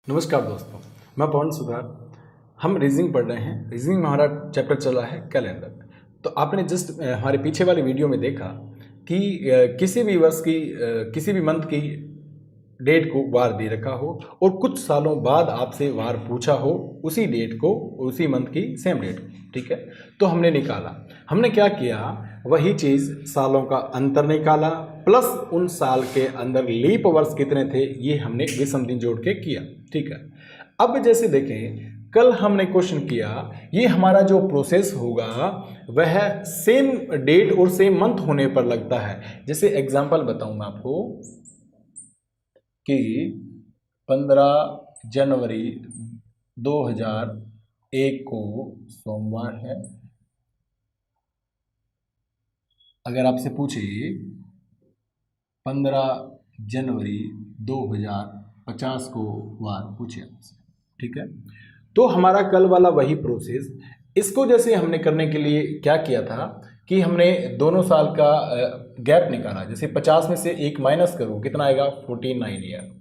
नमस्कार दोस्तों, मैं पवन सुधार। हम रीजनिंग पढ़ रहे हैं। रीजनिंग में हमारा चैप्टर चल रहा है कैलेंडर। तो आपने जस्ट हमारे पीछे वाले वीडियो में देखा कि किसी भी वर्ष की किसी भी मंथ की डेट को वार दे रखा हो और कुछ सालों बाद आपसे वार पूछा हो उसी डेट को, उसी मंथ की सेम डेट को। ठीक है, तो हमने निकाला। हमने क्या किया, वही चीज़ सालों का अंतर निकाला प्लस उन साल के अंदर लीप वर्ष कितने थे ये हमने विषम दिन जोड़ के किया। ठीक है, अब जैसे देखें कल हमने क्वेश्चन किया, ये हमारा जो प्रोसेस होगा वह सेम डेट और सेम मंथ होने पर लगता है। जैसे एग्जांपल बताऊं मैं आपको कि 15 जनवरी 2001 को सोमवार है। अगर आपसे पूछे 15 जनवरी 2050 को वार पूछे आपसे, ठीक है, तो हमारा कल वाला वही प्रोसेस। इसको जैसे हमने करने के लिए क्या किया था कि हमने दोनों साल का गैप निकाला। जैसे 50 में से एक माइनस करो कितना आएगा, 49 ईयर।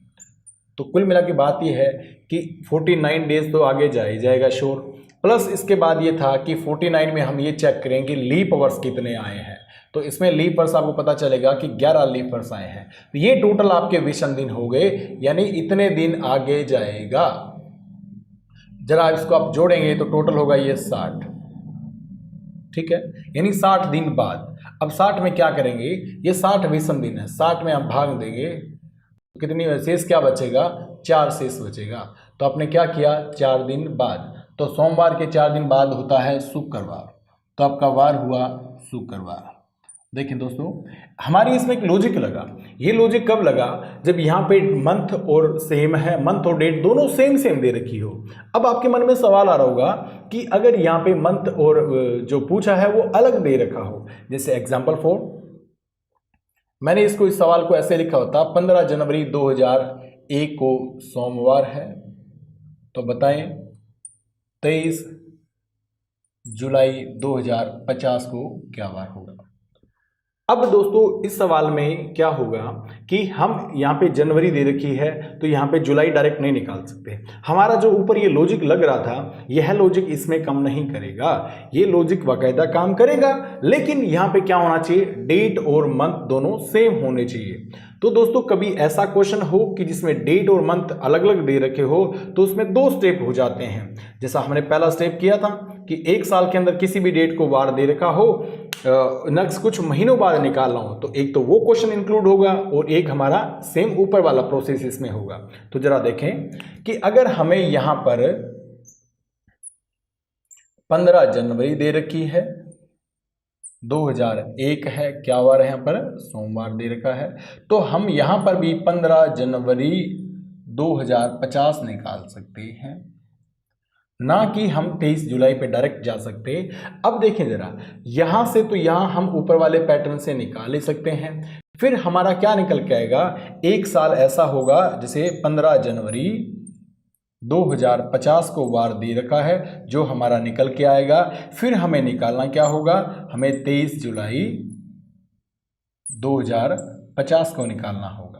तो कुल मिला के बात यह है कि 49 डेज तो आगे जाएगा श्योर। प्लस इसके बाद ये था कि 49 में हम ये चेक करें कि लीप वर्ष कितने आए हैं। तो इसमें लीप वर्ष आपको पता चलेगा कि 11 लीप वर्ष आए हैं। तो ये टोटल आपके विषम दिन हो गए, यानी इतने दिन आगे जाएगा। जरा इसको आप जोड़ेंगे तो टोटल होगा ये 60। ठीक है, यानी 60 दिन बाद। अब 60 में क्या करेंगे, ये 60 विषम दिन है, 60 में हम भाग देंगे तो कितनी शेष क्या बचेगा, 4 शेष बचेगा। तो आपने क्या किया, 4 दिन बाद। तो सोमवार के 4 दिन बाद होता है शुक्रवार, तो आपका वार हुआ शुक्रवार। देखिए दोस्तों, हमारी इसमें एक लॉजिक लगा। ये लॉजिक कब लगा, जब यहाँ पे मंथ और सेम है, मंथ और डेट दोनों सेम दे रखी हो। अब आपके मन में सवाल आ रहा होगा कि अगर यहाँ पे मंथ और जो पूछा है वो अलग दे रखा हो। जैसे एग्जाम्पल 4, मैंने इसको, इस सवाल को ऐसे लिखा होता, 15 जनवरी 2001 को सोमवार है, तो बताएं 23 जुलाई 2050 को क्या वार होगा। अब दोस्तों इस सवाल में क्या होगा कि हम यहाँ पे जनवरी दे रखी है तो यहाँ पे जुलाई डायरेक्ट नहीं निकाल सकते। हमारा जो ऊपर ये लॉजिक लग रहा था, यह लॉजिक इसमें काम नहीं करेगा। ये लॉजिक बाकायदा काम करेगा, लेकिन यहाँ पे क्या होना चाहिए, डेट और मंथ दोनों सेम होने चाहिए। तो दोस्तों कभी ऐसा क्वेश्चन हो कि जिसमें डेट और मंथ अलग अलग दे रखे हो तो उसमें 2 स्टेप हो जाते हैं। जैसा हमने पहला स्टेप किया था कि 1 साल के अंदर किसी भी डेट को वार दे रखा हो, नेक्स्ट कुछ महीनों बाद निकालना हो, तो एक तो वो क्वेश्चन इंक्लूड होगा और एक हमारा सेम ऊपर वाला प्रोसेस इसमें होगा। तो जरा देखें कि अगर हमें यहां पर 15 जनवरी दे रखी है, 2001 है, क्या वार है यहाँ पर, सोमवार दे रखा है, तो हम यहां पर भी 15 जनवरी 2050 निकाल सकते हैं, ना कि हम 23 जुलाई पे डायरेक्ट जा सकते। अब देखें जरा, यहां से तो यहां हम ऊपर वाले पैटर्न से निकाल ही सकते हैं। फिर हमारा क्या निकल के आएगा, एक साल ऐसा होगा जैसे 15 जनवरी 2050 को वार दे रखा है, जो हमारा निकल के आएगा। फिर हमें निकालना क्या होगा, हमें 23 जुलाई 2050 को निकालना होगा।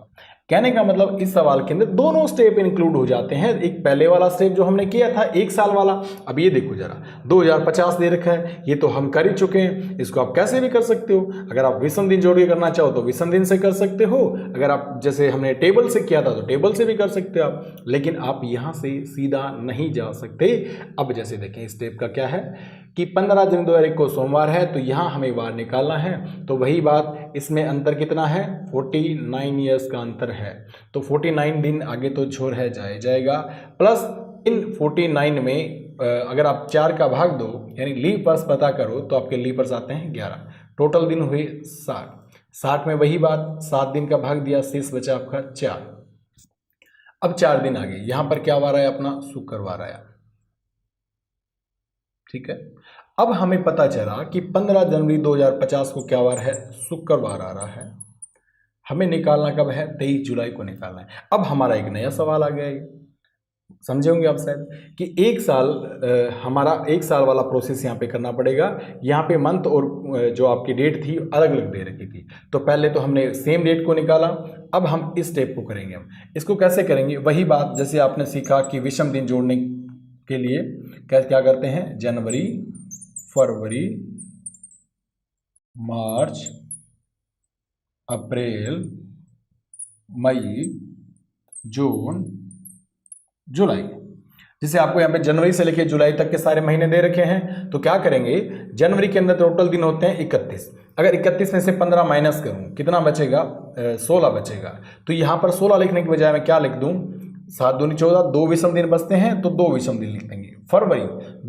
कहने का मतलब इस सवाल के अंदर दोनों स्टेप इंक्लूड हो जाते हैं। एक पहले वाला स्टेप जो हमने किया था 1 साल वाला, अब ये देखो जरा 2050 दे रखा है, ये तो हम कर ही चुके हैं। इसको आप कैसे भी कर सकते हो, अगर आप विषम दिन जोड़ के करना चाहो तो विषम दिन से कर सकते हो, अगर आप जैसे हमने टेबल से किया था तो टेबल से भी कर सकते हो आप, लेकिन आप यहाँ से सीधा नहीं जा सकते। अब जैसे देखें स्टेप का क्या है कि 15 जनवरी 2001 को सोमवार है, तो यहाँ हमें वार निकालना है। तो वही बात, इसमें अंतर कितना है, 49 ईयर्स का अंतर है। तो 49 दिन आगे तो छोर है, जाएगा। प्लस इन 49 में अगर आप 4 का भाग दो, यानी लीप वर्ष पता करो, तो आपके लीप वर्ष आते हैं 11। टोटल दिन हुए 60 में वही बात, 7 दिन का भाग दिया, शेष बचा आपका 4। अब 4 दिन आगे, यहां पर क्या वार आया, अपना शुक्रवार आया। ठीक है, अब हमें पता चला कि 15 जनवरी 2050 को क्या वार है, शुक्रवार आ रहा है। हमें निकालना कब है, 23 जुलाई को निकालना है। अब हमारा एक नया सवाल आ गया है, समझे होंगे आप शायद कि एक साल हमारा एक साल वाला प्रोसेस यहाँ पे करना पड़ेगा। यहाँ पे मंथ और जो आपकी डेट थी अलग अलग दे रखी थी, तो पहले तो हमने सेम डेट को निकाला। अब हम इस स्टेप को करेंगे। हम इसको कैसे करेंगे, वही बात जैसे आपने सीखा कि विषम दिन जोड़ने के लिए क्या करते हैं, जनवरी, फरवरी, मार्च, अप्रैल, मई, जून, जुलाई। जैसे आपको यहाँ पे जनवरी से लेकर जुलाई तक के सारे महीने दे रखे हैं, तो क्या करेंगे, जनवरी के अंदर टोटल दिन होते हैं 31। अगर 31 में से 15 माइनस करूँ कितना बचेगा, 16 बचेगा। तो यहाँ पर 16 लिखने के बजाय मैं क्या लिख दूँ, 7 दूनी 14, 2 विषम दिन बचते हैं तो 2 विषम दिन लिख देंगे। फरवरी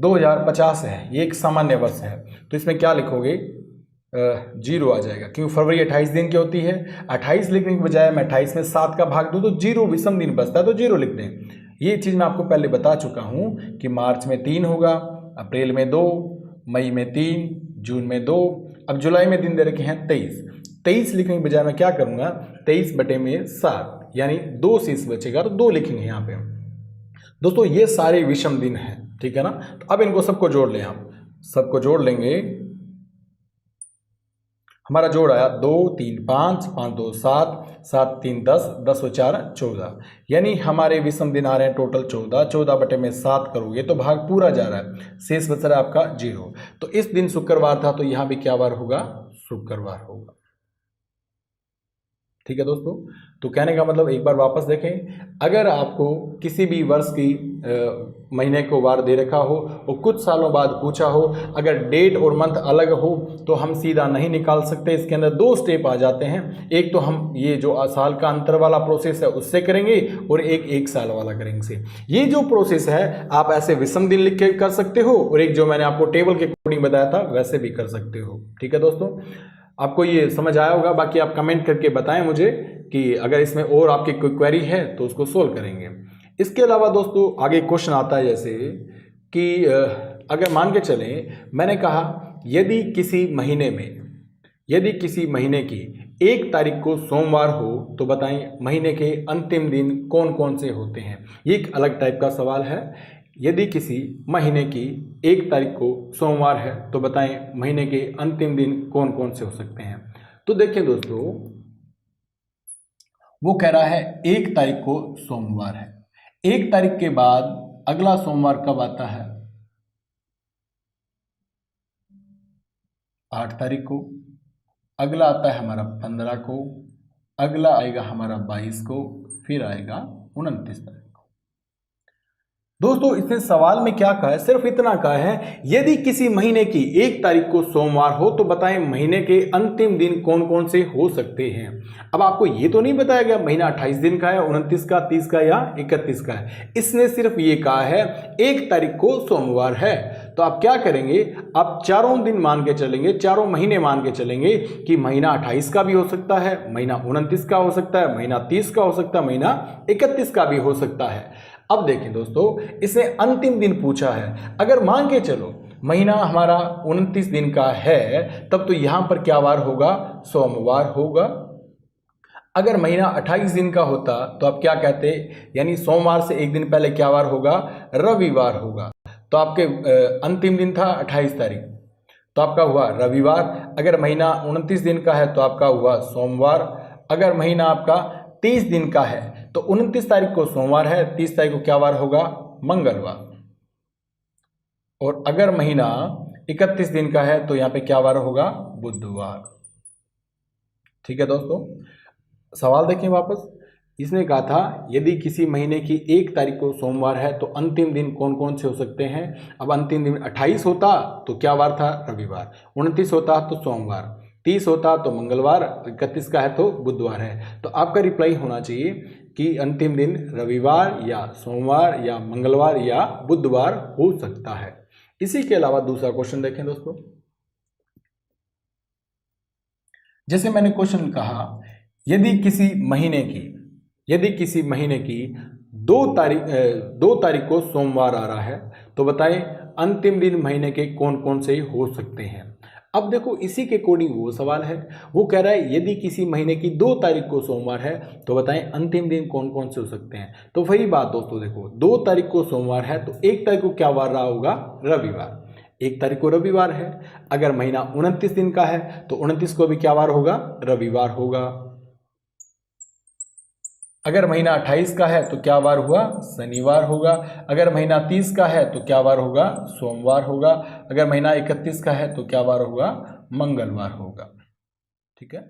2050 है, ये एक सामान्य वर्ष है, तो इसमें क्या लिखोगे, 0 आ जाएगा, क्योंकि फरवरी 28 दिन की होती है। 28 लिखने के बजाय मैं 28 में 7 का भाग दूँ तो 0 विषम दिन बचता है, तो 0 लिख दें। ये चीज़ मैं आपको पहले बता चुका हूँ कि मार्च में 3 होगा, अप्रैल में 2, मई में 3, जून में 2। अब जुलाई में दिन दे रखे हैं 23। 23 लिखने के बजाय मैं क्या करूँगा, 23/7, यानी 2 शेष बचेगा, तो 2 लिखेंगे यहाँ पे। दोस्तों ये सारे विषम दिन हैं, ठीक है ना। तो अब इनको सबको जोड़ लें, आप सबको जोड़ लेंगे। हमारा जोड़ आया 2 3 5, 5 2 7, 7 3 10, 10 और 4 14, यानी हमारे विषम दिन आ रहे हैं टोटल 14। 14/7 करोगे तो भाग पूरा जा रहा है, शेष बच रहा है आपका 0। तो इस दिन शुक्रवार था, तो यहाँ भी क्या वार होगा, शुक्रवार होगा। ठीक है दोस्तों, तो कहने का मतलब एक बार वापस देखें, अगर आपको किसी भी वर्ष की महीने को वार दे रखा हो और कुछ सालों बाद पूछा हो, अगर डेट और मंथ अलग हो तो हम सीधा नहीं निकाल सकते। इसके अंदर 2 स्टेप आ जाते हैं, एक तो हम ये जो साल का अंतर वाला प्रोसेस है उससे करेंगे, और एक साल वाला करेंगे। ये जो प्रोसेस है आप ऐसे विषम दिन लिख के कर सकते हो, और एक जो मैंने आपको टेबल के अकॉर्डिंग बताया था वैसे भी कर सकते हो। ठीक है दोस्तों, आपको ये समझ आया होगा। बाकी आप कमेंट करके बताएं मुझे कि अगर इसमें और आपकी कोई क्वेरी है तो उसको सोल्व करेंगे। इसके अलावा दोस्तों आगे क्वेश्चन आता है, जैसे कि अगर मान के चलें, मैंने कहा यदि किसी महीने की 1 तारीख को सोमवार हो तो बताएं महीने के अंतिम दिन कौन कौन से होते हैं। ये एक अलग टाइप का सवाल है। यदि किसी महीने की 1 तारीख को सोमवार है तो बताएं महीने के अंतिम दिन कौन कौन से हो सकते हैं। तो देखिए दोस्तों, वो कह रहा है 1 तारीख को सोमवार है। 1 तारीख के बाद अगला सोमवार कब आता है, 8 तारीख को। अगला आता है हमारा 15 को, अगला आएगा हमारा 22 को, फिर आएगा 29 तारीख। दोस्तों इसने सवाल में क्या कहा है, सिर्फ इतना कहा है यदि किसी महीने की 1 तारीख को सोमवार हो तो बताएं महीने के अंतिम दिन कौन कौन से हो सकते हैं। अब आपको ये तो नहीं बताया गया महीना 28 दिन का है, 29 का, 30 का या 31 का है। इसने सिर्फ ये कहा है 1 तारीख को सोमवार है। तो आप क्या करेंगे, आप चारों दिन मान के चलेंगे, चारों महीने मान के चलेंगे कि महीना 28 का भी हो सकता है, महीना 29 का हो सकता है, महीना 30 का हो सकता है, महीना 31 का भी हो सकता है। अब देखें दोस्तों, इसने अंतिम दिन पूछा है। अगर मान के चलो महीना हमारा 29 दिन का है, तब तो यहां पर क्या वार होगा, सोमवार होगा। अगर महीना 28 दिन का होता तो आप क्या कहते, यानी सोमवार से एक दिन पहले क्या वार होगा, रविवार होगा। तो आपके अंतिम दिन था 28 तारीख, तो आपका हुआ रविवार। अगर महीना 29 दिन का है तो आपका हुआ सोमवार। अगर महीना आपका 30 दिन का है तो 29 तारीख को सोमवार है, 30 तारीख को क्या वार होगा, मंगलवार। और अगर महीना 31 दिन का है तो यहाँ पे क्या वार होगा, बुधवार। ठीक है दोस्तों, सवाल देखें वापस। इसने कहा था यदि किसी महीने की 1 तारीख को सोमवार है तो अंतिम दिन कौन कौन से हो सकते हैं। अब अंतिम दिन 28 होता तो क्या वार था, रविवार। 29 होता तो सोमवार, 30 होता तो मंगलवार, 31 का है तो बुधवार है। तो आपका रिप्लाई होना चाहिए कि अंतिम दिन रविवार या सोमवार या मंगलवार या बुधवार हो सकता है। इसी के अलावा दूसरा क्वेश्चन देखें दोस्तों। जैसे मैंने क्वेश्चन कहा यदि किसी महीने की 2 तारीख को सोमवार आ रहा है तो बताएं अंतिम दिन महीने के कौन कौन से हो सकते हैं। अब देखो इसी के अकॉर्डिंग वो सवाल है, वो कह रहा है यदि किसी महीने की 2 तारीख को सोमवार है तो बताएं अंतिम दिन कौन कौन से हो सकते हैं। तो वही बात दोस्तों, देखो 2 तारीख को सोमवार है तो 1 तारीख को क्या वार रहा होगा, रविवार। 1 तारीख को रविवार है। अगर महीना 29 दिन का है तो 29 को भी क्या वार होगा, रविवार होगा। अगर महीना 28 का है तो क्या वार हुआ, शनिवार होगा। अगर महीना 30 का है तो क्या वार होगा, सोमवार होगा। अगर महीना 31 का है तो क्या वार होगा, मंगलवार होगा। ठीक है।